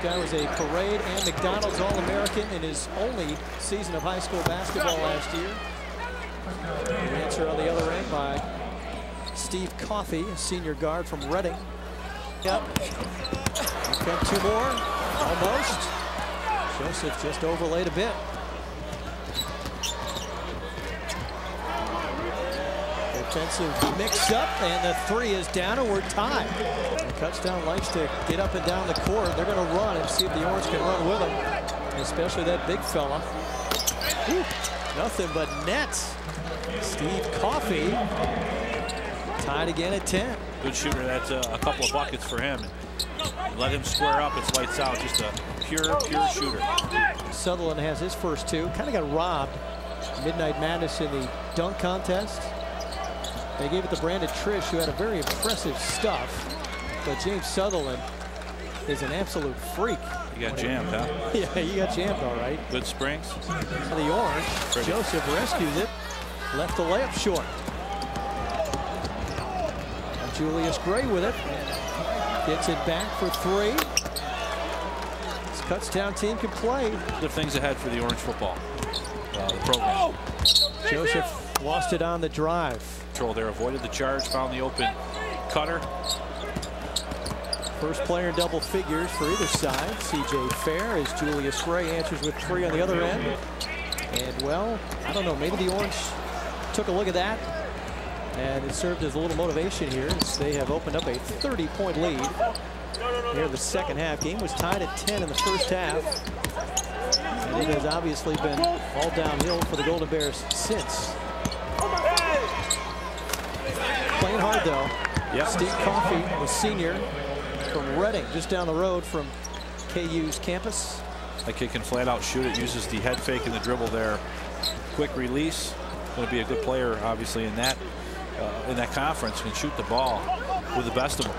guy was a parade and McDonald's All-American in his only season of high school basketball last year. The answer on the other end by Steve Coffey, a senior guard from Reading. Yep. Here come two more. Almost. Joseph just overlaid a bit. Defensive mix-up, and the three is down, and we're tied. Kutztown likes to get up and down the court. They're going to run and see if the Orange can run with them, especially that big fella. Whew. Nothing but nets. Steve Coffey tied again at 10. Good shooter. That's a couple of buckets for him. Let him square up. It's lights out. Just a pure shooter. Sutherland has his first two. Kind of got robbed. Midnight Madness in the dunk contest. They gave it to Brandon Trish, who had a very impressive stuff. But James Sutherland is an absolute freak. You got jammed, huh? Yeah, you got jammed all right. Good springs. The Orange. Pretty. Joseph rescues it. Left the layup short. And Julius Gray with it. Gets it back for three. This Kutztown team can play. Good things ahead for the Orange football. The program. Joseph lost it on the drive. Control there, avoided the charge, found the open cutter. First player in double figures for either side. CJ Fair as Julius Gray answers with three on the other end. And well, I don't know, maybe the Orange took a look at that, and it served as a little motivation here as they have opened up a 30-point lead here in the second half. Game was tied at 10 in the first half. And it has obviously been all downhill for the Golden Bears since. Playing hard though. Yep. Steve Coffey, the senior from Reading, just down the road from KU's campus. That kid can flat out shoot it, uses the head fake and the dribble there. Quick release. Going to be a good player, obviously, in that conference. Can shoot the ball with the best of them.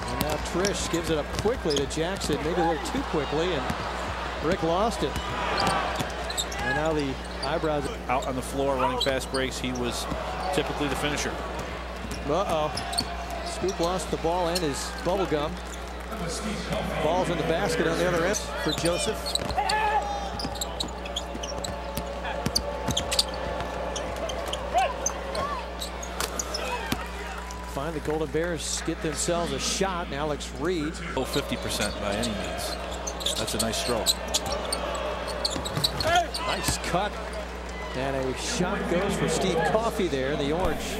And now Trish gives it up quickly to Jackson, maybe a little too quickly, and Rick lost it. And now the eyebrows out on the floor, running fast breaks. He was typically the finisher. Uh-oh. Scoop lost the ball and his bubble gum. Ball's in the basket on the other end for Joseph. Finally, Golden Bears get themselves a shot, and Alex Reed. Oh, 50% by any means. That's a nice stroke. Nice cut. And a shot goes for Steve Coffey there. The Orange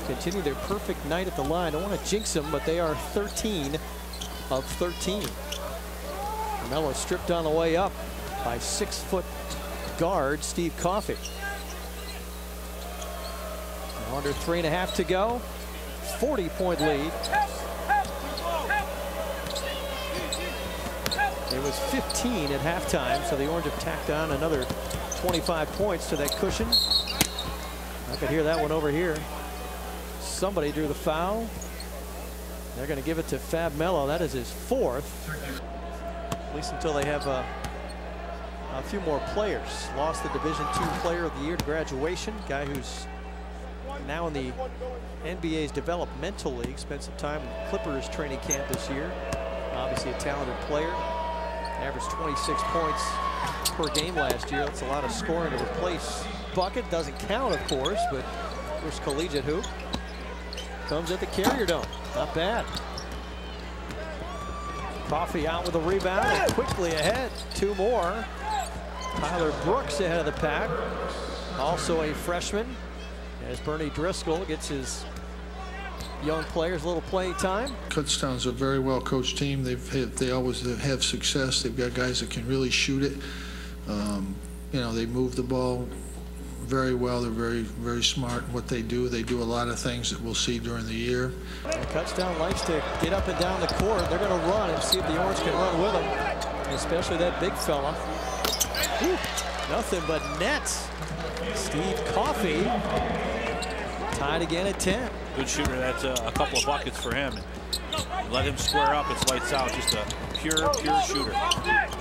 continue their perfect night at the line. I don't want to jinx them, but they are 13 of 13. Mello stripped on the way up by 6-foot guard Steve Coffey. Now under 3.5 to go. 40-point lead. It was 15 at halftime, so the Orange have tacked on another 25 points to that cushion. I could hear that one over here. Somebody drew the foul. They're going to give it to Fab Mello. That is his fourth. At least until they have a few more players. Lost the Division II Player of the Year to graduation. Guy who's now in the NBA's developmental league. Spent some time in Clippers training camp this year. Obviously a talented player. Averaged 26 points per game last year. That's a lot of scoring to replace bucket. Doesn't count, of course, but first collegiate hoop. Comes at the Carrier Dome. Not bad. Coffey out with a rebound and quickly ahead. Two more. Tyler Brooks ahead of the pack. Also a freshman. As Bernie Driscoll gets his young players a little playing time. Kutztown's a very well coached team. They always have success. They've got guys that can really shoot it. You know, they move the ball very well. They're very smart in what they do. They do a lot of things that we'll see during the year. And Kutztown likes to get up and down the court. They're going to run and see if the Orange can run with them, especially that big fella. Whew. Nothing but nets. Steve Coffey tied again at 10. Good shooter. That's a couple of buckets for him. Let him square up. It's lights out. Just a pure shooter.